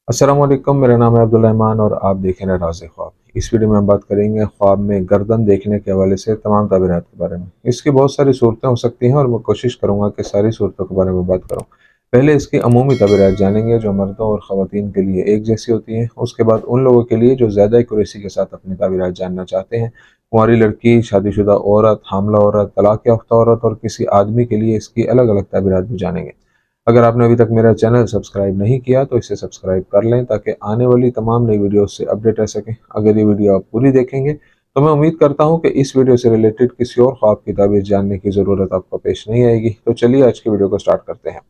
अस्सलाम वालेकुम, मेरा नाम है अब्दुल रहमान और आप देख रहे हैं राज़ ख्वाब। इस वीडियो में हम बात करेंगे ख्वाब में गर्दन देखने के हवाले से तमाम ताबीरात के बारे में। इसकी बहुत सारी सूरतें हो सकती हैं और मैं कोशिश करूंगा कि सारी सूरतों के बारे में बात करूं। पहले इसकी अमूमी ताबीरात जानेंगे जो मर्दों और ख़वातीन के लिए एक जैसी होती हैं। उसके बाद उन लोगों के लिए जो ज़्यादा एक्यूरेसी के साथ अपनी ताबीरात जानना चाहते हैं, कुंवारी लड़की, शादीशुदा औरत, हामला औरत, तलाक याफ्ता औरत और किसी आदमी के लिए इसकी अलग अलग ताबीरात भी जानेंगे। अगर आपने अभी तक मेरा चैनल सब्सक्राइब नहीं किया तो इसे सब्सक्राइब कर लें ताकि आने वाली तमाम नई वीडियोस से अपडेट रह सकें। अगर ये वीडियो आप पूरी देखेंगे तो मैं उम्मीद करता हूं कि इस वीडियो से रिलेटेड किसी और ख्वाब की ताबीर जानने की ज़रूरत आपको पेश नहीं आएगी। तो चलिए आज की वीडियो को स्टार्ट करते हैं।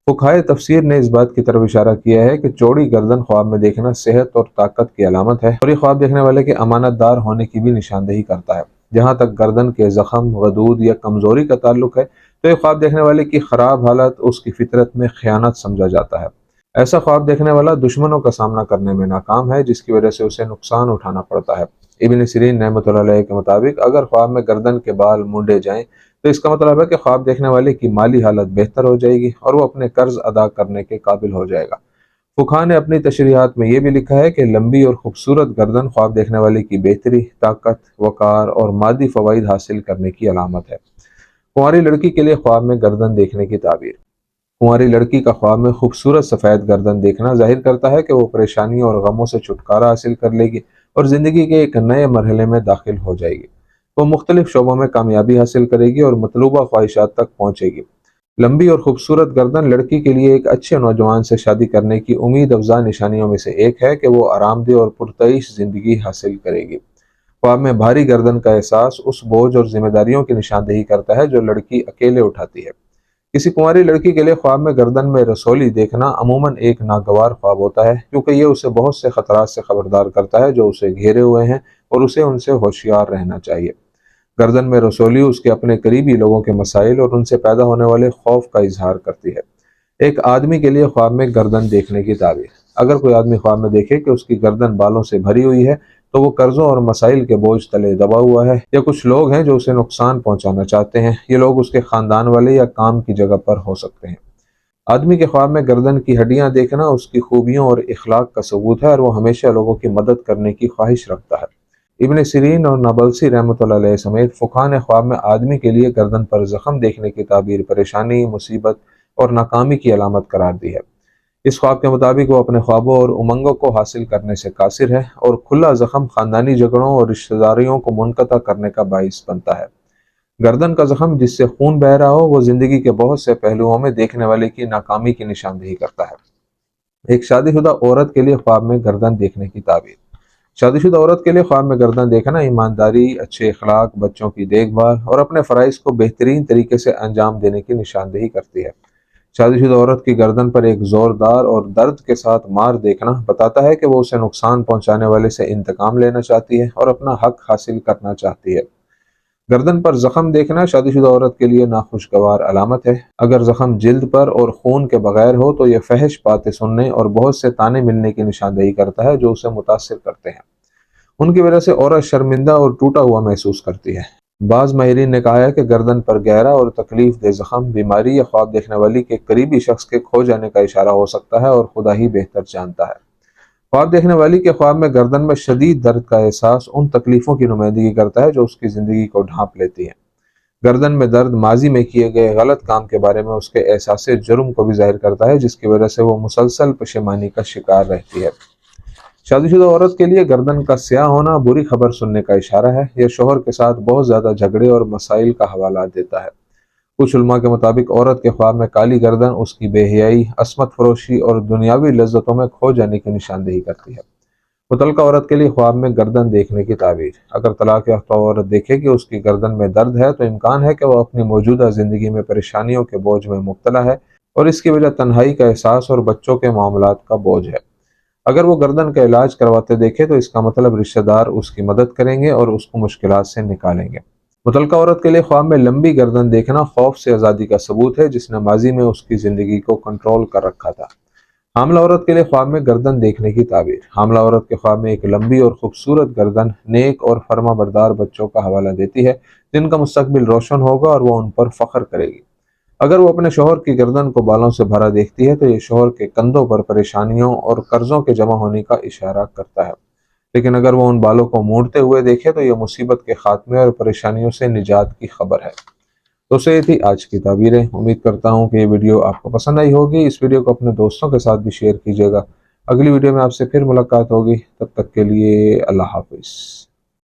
फुक़हाए तफसीर ने इस बात की तरफ इशारा किया है कि चौड़ी गर्दन ख्वाब में देखना सेहत और ताकत की अलामत है और ये ख्वाब देखने वाले के अमानतदार होने की भी निशानदेही करता है। जहाँ तक गर्दन के जख्म, गदूद या कमजोरी का ताल्लुक है तो ये ख्वाब देखने वाले की खराब हालत उसकी फितरत में खयानत समझा जाता है। ऐसा ख्वाब देखने वाला दुश्मनों का सामना करने में नाकाम है जिसकी वजह से उसे नुकसान उठाना पड़ता है। इब्न सिरीन रहमतुल्लाह अलैह के मुताबिक अगर ख्वाब में गर्दन के बाल मुंडे जाएं तो इसका मतलब है कि ख्वाब देखने वाले की माली हालत बेहतर हो जाएगी और वो अपने कर्ज अदा करने के काबिल हो जाएगा। फुकहा ने अपनी तशरीहात में यह भी लिखा है कि लंबी और खूबसूरत गर्दन ख्वाब देखने वाले की बेहतरी, ताकत, वकार और मादी फवाइद हासिल करने की अलामत है। कुंवारी लड़की के लिए ख्वाब में गर्दन देखने की ताबीर। कुंवारी लड़की का ख्वाब में खूबसूरत सफ़ेद गर्दन देखना जाहिर करता है कि वो परेशानियों और गमों से छुटकारा हासिल कर लेगी और ज़िंदगी के एक नए मरहले में दाखिल हो जाएगी। वो मुख्तलिफ शोबों में कामयाबी हासिल करेगी और मतलूबा ख्वाहिशात तक पहुँचेगी। लंबी और खूबसूरत गर्दन लड़की के लिए एक अच्छे नौजवान से शादी करने की उम्मीद अफजा निशानियों में से एक है कि वो आरामदेह और पुरतईश जिंदगी हासिल करेगी। ख्वाब में भारी गर्दन का एहसास उस बोझ और जिम्मेदारियों की निशानदेही करता है जो लड़की अकेले उठाती है। किसी कुंवारी लड़की के लिए ख्वाब में गर्दन में रसोली देखना अमूमन एक नागवार ख्वाब होता है क्योंकि ये उसे बहुत से खतरात से खबरदार करता है जो उसे घेरे हुए हैं और उसे उनसे होशियार रहना चाहिए। गर्दन में रसोली उसके अपने करीबी लोगों के मसाइल और उनसे पैदा होने वाले खौफ का इजहार करती है। एक आदमी के लिए ख्वाब में गर्दन देखने की ताबीर। अगर कोई आदमी ख्वाब में देखे कि उसकी गर्दन बालों से भरी हुई है तो वो कर्जों और मसाइल के बोझ तले दबा हुआ है या कुछ लोग हैं जो उसे नुकसान पहुंचाना चाहते हैं। ये लोग उसके खानदान वाले या काम की जगह पर हो सकते हैं। आदमी के ख्वाब में गर्दन की हड्डियां देखना उसकी खूबियों और इखलाक का सबूत है और वो हमेशा लोगों की मदद करने की ख्वाहिश रखता है। इब्न सिरीन और नबलसी रहमतुल्लाह अलैह समेत फुक़हा ने ख्वाब में आदमी के लिए गर्दन पर जख्म देखने की ताबीर परेशानी, मुसीबत और नाकामी की अलामत करार दी है। इस ख्वाब के मुताबिक वो अपने ख्वाबों और उमंगों को हासिल करने से कासिर है और खुला जख्म खानदानी झगड़ों और रिश्तेदारियों को मुनक़ता करने का बाइस बनता है। गर्दन का जख्म जिससे खून बह रहा हो वो जिंदगी के बहुत से पहलुओं में देखने वाले की नाकामी की निशानदेही करता है। एक शादीशुदा औरत के लिए ख्वाब में गर्दन देखने की ताबीर। शादीशुदा औरत के लिए ख्वाब में गर्दन देखना ईमानदारी, अच्छे अखलाक, बच्चों की देखभाल और अपने फ़राइज़ को बेहतरीन तरीके से अंजाम देने की निशानदेही करती है। शादीशुदा औरत की गर्दन पर एक जोरदार और दर्द के साथ मार देखना बताता है कि वो उसे नुकसान पहुंचाने वाले से इंतकाम लेना चाहती है और अपना हक हासिल करना चाहती है। गर्दन पर जख्म देखना शादीशुदा औरत के लिए नाखुशगवार अलामत है। अगर जख्म जिल्द पर और खून के बगैर हो तो यह फहश बातें सुनने और बहुत से ताने मिलने की निशानदेही करता है जो उसे मुतासिर करते हैं। उनकी वजह से औरत शर्मिंदा और टूटा हुआ महसूस करती है। बाज़ माहिरीन ने कहा है कि गर्दन पर गहरा और तकलीफ दे जख्म बीमारी या ख्वाब देखने वाली के करीबी शख्स के खो जाने का इशारा हो सकता है और खुदा ही बेहतर जानता है। ख्वाब देखने वाली के ख्वाब में गर्दन में शदीद दर्द का एहसास उन तकलीफों की नुमाइंदगी करता है जो उसकी ज़िंदगी को ढांप लेती हैं। गर्दन में दर्द माजी में किए गए गलत काम के बारे में उसके एहसास जुर्म को भी जाहिर करता है जिसकी वजह से वो मुसलसल पशेमानी का शिकार रहती है। शादीशुदा औरत के लिए गर्दन का स्याह होना बुरी खबर सुनने का इशारा है। यह शोहर के साथ बहुत ज़्यादा झगड़े और मसाइल का हवाला देता है। कुछ उलमा के मुताबिक औरत के ख्वाब में काली गर्दन उसकी बेहयाई, असमत फरोशी और दुनियावी लज्जतों में खो जाने की निशानदेही करती है। मुतल्लिका औरत के लिए ख्वाब में गर्दन देखने की ताबीर। अगर तलाक याफ्ता औरत देखे कि उसकी गर्दन में दर्द है तो इम्कान है कि वह अपनी मौजूदा ज़िंदगी में परेशानियों के बोझ में मुब्तला है और इसकी वजह तन्हाई का एहसास और बच्चों के मामलात का बोझ है। अगर वो गर्दन का इलाज करवाते देखे तो इसका मतलब रिश्तेदार उसकी मदद करेंगे और उसको मुश्किलात से निकालेंगे। मुतल्लिका औरत के लिए ख्वाब में लंबी गर्दन देखना खौफ से आज़ादी का सबूत है जिसने माजी में उसकी ज़िंदगी को कंट्रोल कर रखा था। हामला औरत के लिए ख्वाब में गर्दन देखने की ताबीर। हामला औरत के ख्वाब में एक लंबी और खूबसूरत गर्दन नेक और फर्माबरदार बच्चों का हवाला देती है जिनका मुस्तकबिल रोशन होगा और वो उन पर फख्र करेगी। اگر وہ اپنے شوہر کی گردن کو بالوں سے بھرا دیکھتی ہے تو یہ شوہر کے کندھوں پر پریشانیوں اور قرضوں کے جمع ہونے کا اشارہ کرتا ہے، لیکن اگر وہ ان بالوں کو موڑتے ہوئے دیکھے تو یہ مصیبت کے خاتمے اور پریشانیوں سے نجات کی خبر ہے۔ تو یہ تھی آج کی تعبیریں۔ امید کرتا ہوں کہ یہ ویڈیو آپ کو پسند آئی ہوگی۔ اس ویڈیو کو اپنے دوستوں کے ساتھ بھی شیئر کیجیے گا۔ اگلی ویڈیو میں آپ سے پھر ملاقات ہوگی، تب تک کے لیے اللہ حافظ۔